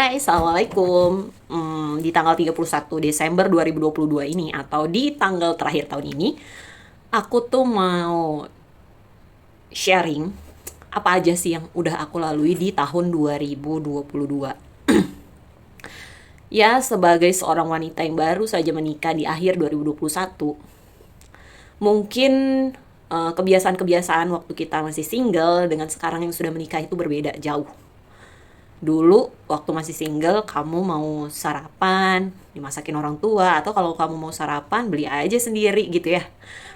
Hai, Assalamualaikum. Di tanggal 31 Desember 2022 ini, atau di tanggal terakhir tahun ini, aku tuh mau sharing apa aja sih yang udah aku lalui di tahun 2022. Ya, sebagai seorang wanita yang baru saja menikah di akhir 2021, mungkin kebiasaan-kebiasaan waktu kita masih single dengan sekarang yang sudah menikah itu berbeda jauh. Dulu waktu masih single, kamu mau sarapan dimasakin orang tua, atau kalau kamu mau sarapan beli aja sendiri gitu ya,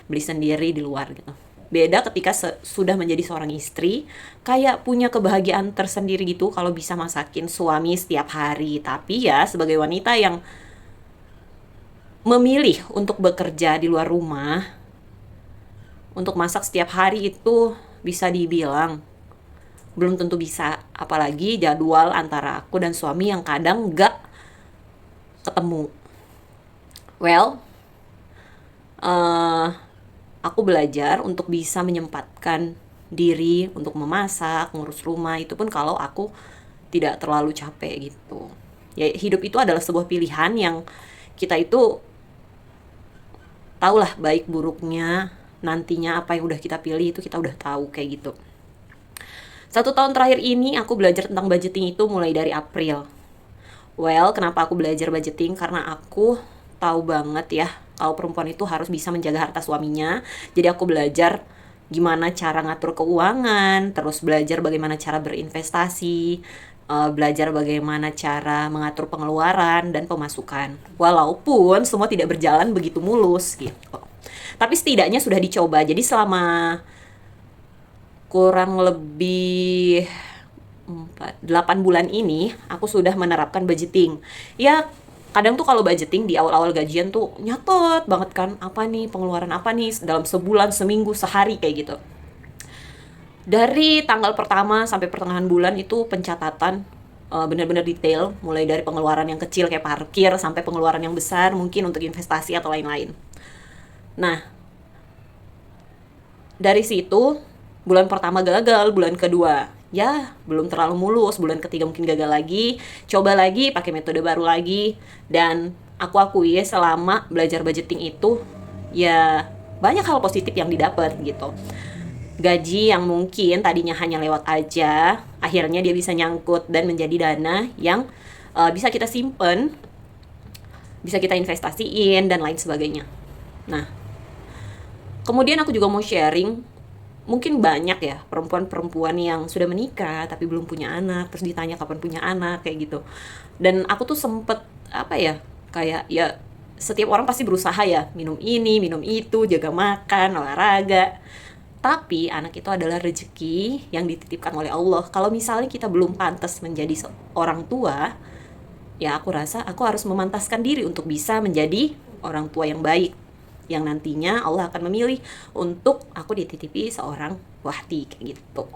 beli sendiri di luar gitu. Beda ketika sudah menjadi seorang istri, kayak punya kebahagiaan tersendiri gitu kalau bisa masakin suami setiap hari. Tapi ya sebagai wanita yang memilih untuk bekerja di luar rumah, untuk masak setiap hari itu bisa dibilang belum tentu bisa, apalagi jadwal antara aku dan suami yang kadang gak ketemu. Well, uh, aku belajar untuk bisa menyempatkan diri untuk memasak, ngurus rumah, itu pun kalau aku tidak terlalu capek gitu. Ya, hidup itu adalah sebuah pilihan yang kita itu tahulah baik buruknya, nantinya apa yang udah kita pilih itu kita udah tahu kayak gitu. 1 tahun terakhir ini aku belajar tentang budgeting itu mulai dari April. Well, kenapa aku belajar budgeting? Karena aku tahu banget ya kalau perempuan itu harus bisa menjaga harta suaminya. Jadi aku belajar gimana cara ngatur keuangan, terus belajar bagaimana cara berinvestasi, belajar bagaimana cara mengatur pengeluaran dan pemasukan. Walaupun semua tidak berjalan begitu mulus gitu. Tapi setidaknya sudah dicoba. Jadi selama kurang lebih 8 bulan ini aku sudah menerapkan budgeting. Ya, kadang tuh kalau budgeting di awal-awal gajian tuh nyatet banget kan, apa nih pengeluaran apa nih dalam sebulan, seminggu, sehari kayak gitu. Dari tanggal pertama sampai pertengahan bulan itu pencatatan benar-benar detail, mulai dari pengeluaran yang kecil kayak parkir sampai pengeluaran yang besar mungkin untuk investasi atau lain-lain. Nah, dari situ bulan pertama gagal, bulan kedua ya belum terlalu mulus, bulan ketiga mungkin gagal lagi, coba lagi pakai metode baru lagi. Dan aku akui ya, selama belajar budgeting itu ya banyak hal positif yang didapat gitu. Gaji yang mungkin tadinya hanya lewat aja, akhirnya dia bisa nyangkut dan menjadi dana yang bisa kita simpen, bisa kita investasiin dan lain sebagainya. Nah, kemudian aku juga mau sharing, mungkin banyak ya perempuan-perempuan yang sudah menikah tapi belum punya anak, terus ditanya kapan punya anak kayak gitu. Dan aku tuh sempet apa ya, kayak ya setiap orang pasti berusaha ya, minum ini minum itu, jaga makan, olahraga. Tapi anak itu adalah rezeki yang dititipkan oleh Allah. Kalau misalnya kita belum pantas menjadi orang tua, ya aku rasa aku harus memantaskan diri untuk bisa menjadi orang tua yang baik, yang nantinya Allah akan memilih untuk aku dititipi seorang wahdi kayak gitu.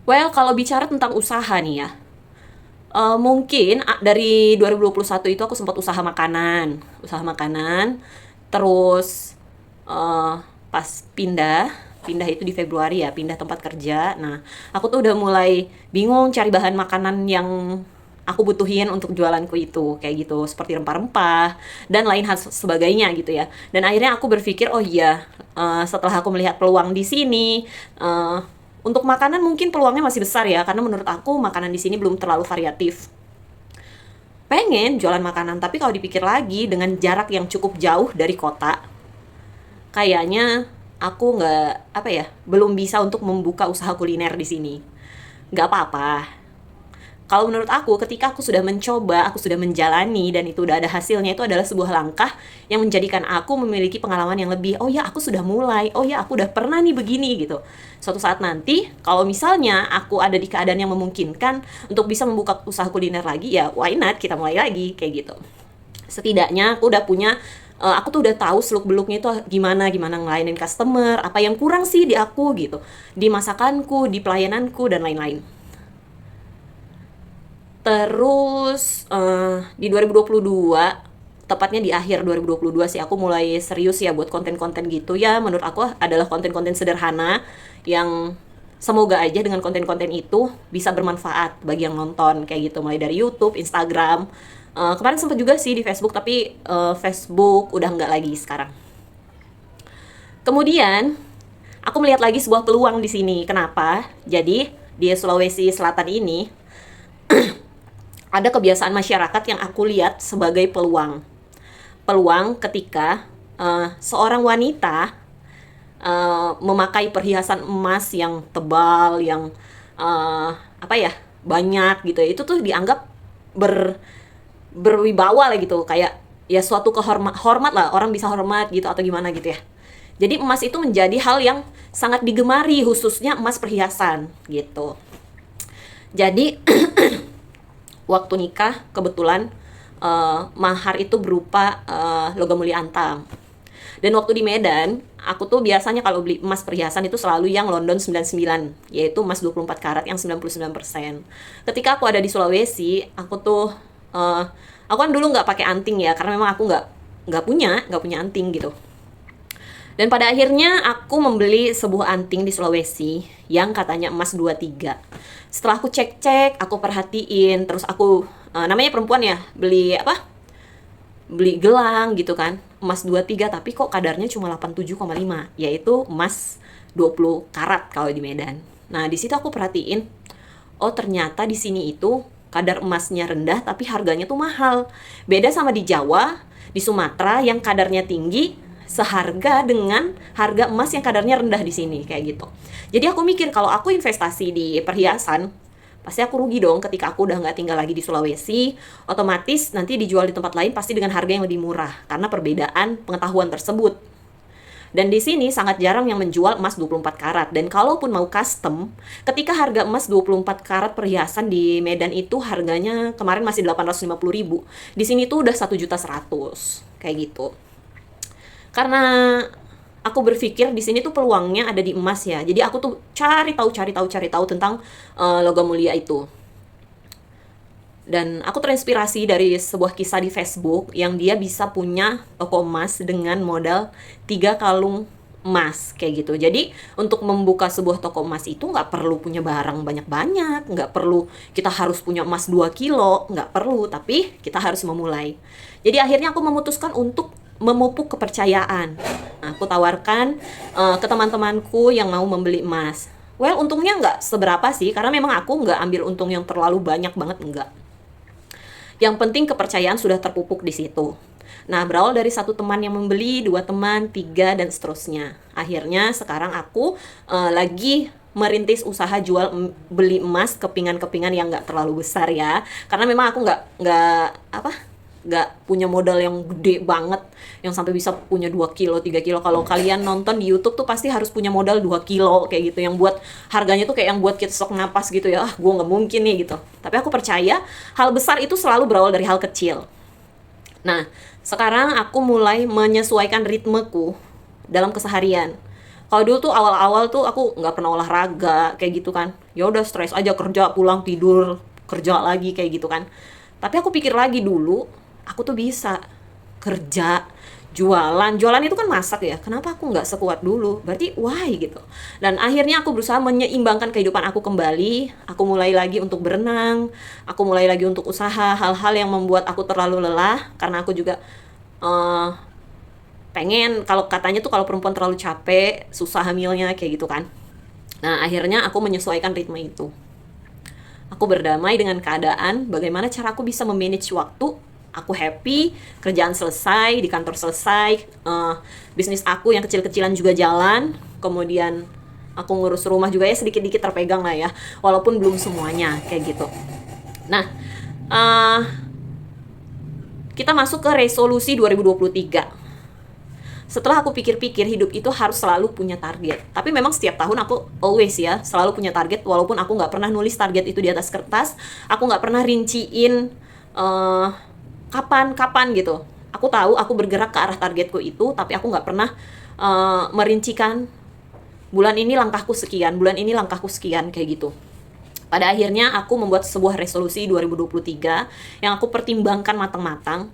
Well, kalau bicara tentang usaha nih ya, mungkin dari 2021 itu aku sempat usaha makanan, terus pas pindah itu di Februari ya, pindah tempat kerja. Nah, aku tuh udah mulai bingung cari bahan makanan yang aku butuhin untuk jualanku itu, kayak gitu, seperti rempah-rempah dan lain hal sebagainya gitu ya. Dan akhirnya aku berpikir, oh iya, setelah aku melihat peluang di sini, untuk makanan mungkin peluangnya masih besar ya, karena menurut aku makanan di sini belum terlalu variatif. Pengen jualan makanan, tapi kalau dipikir lagi dengan jarak yang cukup jauh dari kota, kayaknya aku nggak apa ya, belum bisa untuk membuka usaha kuliner di sini. Nggak apa-apa, kalau menurut aku, ketika aku sudah mencoba, aku sudah menjalani, dan itu udah ada hasilnya, itu adalah sebuah langkah yang menjadikan aku memiliki pengalaman yang lebih. Oh ya, aku sudah mulai. Oh ya, aku udah pernah nih begini gitu. Suatu saat nanti, kalau misalnya aku ada di keadaan yang memungkinkan untuk bisa membuka usaha kuliner lagi, ya why not, kita mulai lagi kayak gitu. Setidaknya aku udah punya, aku tuh udah tahu seluk beluknya itu gimana gimana ngelayanin customer, apa yang kurang sih di aku gitu, di masakanku, di pelayananku dan lain-lain. Terus di 2022, tepatnya di akhir 2022 sih, aku mulai serius ya buat konten-konten gitu ya. Menurut aku adalah konten-konten sederhana yang semoga aja dengan konten-konten itu bisa bermanfaat bagi yang nonton kayak gitu, mulai dari YouTube, Instagram. Kemarin sempat juga sih di Facebook, tapi Facebook udah nggak lagi sekarang. Kemudian aku melihat lagi sebuah peluang di sini. Kenapa? Jadi di Sulawesi Selatan ini ada kebiasaan masyarakat yang aku lihat sebagai peluang. Peluang ketika seorang wanita memakai perhiasan emas yang tebal, yang banyak gitu. Itu tuh dianggap berwibawa lah gitu, kayak ya suatu hormat lah, orang bisa hormat gitu atau gimana gitu ya. Jadi emas itu menjadi hal yang sangat digemari, khususnya emas perhiasan gitu. Jadi waktu nikah kebetulan mahar itu berupa logam mulia antam. Dan waktu di Medan, aku tuh biasanya kalau beli emas perhiasan itu selalu yang London 99, yaitu emas 24 karat yang 99%. Ketika aku ada di Sulawesi, aku kan dulu nggak pakai anting ya, karena memang aku nggak punya anting gitu. Dan pada akhirnya aku membeli sebuah anting di Sulawesi yang katanya emas 23. Setelah aku cek-cek, aku perhatiin, terus aku namanya perempuan ya, beli gelang gitu kan, emas 23 tapi kok kadarnya cuma 87,5, yaitu emas 20 karat kalau di Medan. Nah, di situ aku perhatiin, oh ternyata di sini itu kadar emasnya rendah tapi harganya tuh mahal. Beda sama di Jawa, di Sumatera yang kadarnya tinggi seharga dengan harga emas yang kadarnya rendah di sini kayak gitu. Jadi aku mikir kalau aku investasi di perhiasan, pasti aku rugi dong ketika aku udah nggak tinggal lagi di Sulawesi. Otomatis nanti dijual di tempat lain pasti dengan harga yang lebih murah karena perbedaan pengetahuan tersebut. Dan di sini sangat jarang yang menjual emas 24 karat. Dan kalaupun mau custom, ketika harga emas 24 karat perhiasan di Medan itu harganya kemarin masih 850.000. Di sini tuh udah 1.100.000 kayak gitu. Karena aku berpikir di sini tuh peluangnya ada di emas ya. Jadi aku tuh cari tahu tentang logam mulia itu. Dan aku terinspirasi dari sebuah kisah di Facebook yang dia bisa punya toko emas dengan modal 3 kalung emas kayak gitu. Jadi untuk membuka sebuah toko emas itu nggak perlu punya barang banyak-banyak, nggak perlu kita harus punya emas 2 kilo, nggak perlu, tapi kita harus memulai. Jadi akhirnya aku memutuskan untuk memupuk kepercayaan. Nah, aku tawarkan ke teman-temanku yang mau membeli emas. Well, untungnya nggak seberapa sih, karena memang aku nggak ambil untung yang terlalu banyak banget, enggak. Yang penting kepercayaan sudah terpupuk di situ. Nah, berawal dari satu teman yang membeli, 2 teman, 3, dan seterusnya. Akhirnya sekarang aku lagi merintis usaha beli emas kepingan-kepingan yang nggak terlalu besar ya. Karena memang aku nggak punya modal yang gede banget yang sampai bisa punya 2 kilo, 3 kilo. Kalau kalian nonton di YouTube tuh pasti harus punya modal 2 kilo kayak gitu, yang buat harganya tuh kayak yang buat kita sok napas gitu ya. Gue nggak mungkin nih gitu. Tapi aku percaya hal besar itu selalu berawal dari hal kecil. Nah, sekarang aku mulai menyesuaikan ritmeku dalam keseharian. Kalau dulu tuh awal-awal tuh aku nggak pernah olahraga kayak gitu kan. Ya udah stres aja, kerja, pulang, tidur, kerja lagi kayak gitu kan. Tapi aku pikir lagi dulu, aku tuh bisa kerja, jualan itu kan masak ya, kenapa aku nggak sekuat dulu, berarti why gitu. Dan akhirnya aku berusaha menyeimbangkan kehidupan aku kembali. Aku mulai lagi untuk berenang, aku mulai lagi untuk usaha, hal-hal yang membuat aku terlalu lelah, karena aku juga pengen, kalau katanya tuh kalau perempuan terlalu capek, susah hamilnya kayak gitu kan. Nah, akhirnya aku menyesuaikan ritme itu. Aku berdamai dengan keadaan, bagaimana cara aku bisa memanage waktu. Aku happy, kerjaan selesai, di kantor selesai, bisnis aku yang kecil-kecilan juga jalan, kemudian aku ngurus rumah juga ya sedikit-dikit terpegang lah ya, walaupun belum semuanya kayak gitu. Nah, kita masuk ke resolusi 2023. Setelah aku pikir-pikir, hidup itu harus selalu punya target. Tapi memang setiap tahun aku always ya selalu punya target, walaupun aku nggak pernah nulis target itu di atas kertas, aku nggak pernah rinciin kapan gitu. Aku tahu aku bergerak ke arah targetku itu, tapi aku nggak pernah merincikan bulan ini langkahku sekian, bulan ini langkahku sekian kayak gitu. Pada akhirnya aku membuat sebuah resolusi 2023 yang aku pertimbangkan matang-matang.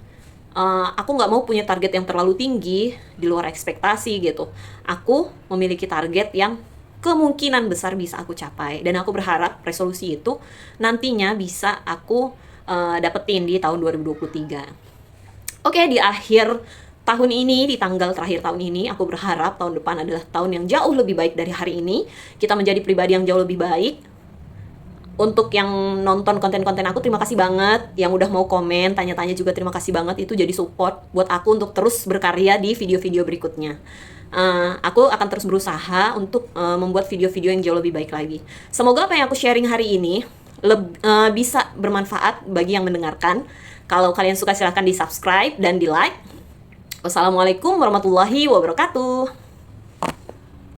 Aku nggak mau punya target yang terlalu tinggi di luar ekspektasi gitu. Aku memiliki target yang kemungkinan besar bisa aku capai. Dan aku berharap resolusi itu nantinya bisa aku dapetin di tahun 2023. Oke, di akhir tahun ini, di tanggal terakhir tahun ini, aku berharap tahun depan adalah tahun yang jauh lebih baik dari hari ini. Kita menjadi pribadi yang jauh lebih baik. Untuk yang nonton konten-konten aku, terima kasih banget. Yang udah mau komen, tanya-tanya juga terima kasih banget. Itu jadi support buat aku untuk terus berkarya di video-video berikutnya. Aku akan terus berusaha untuk membuat video-video yang jauh lebih baik lagi. Semoga apa yang aku sharing hari ini bisa bermanfaat bagi yang mendengarkan. Kalau kalian suka silahkan di subscribe dan di like. Wassalamualaikum warahmatullahi wabarakatuh.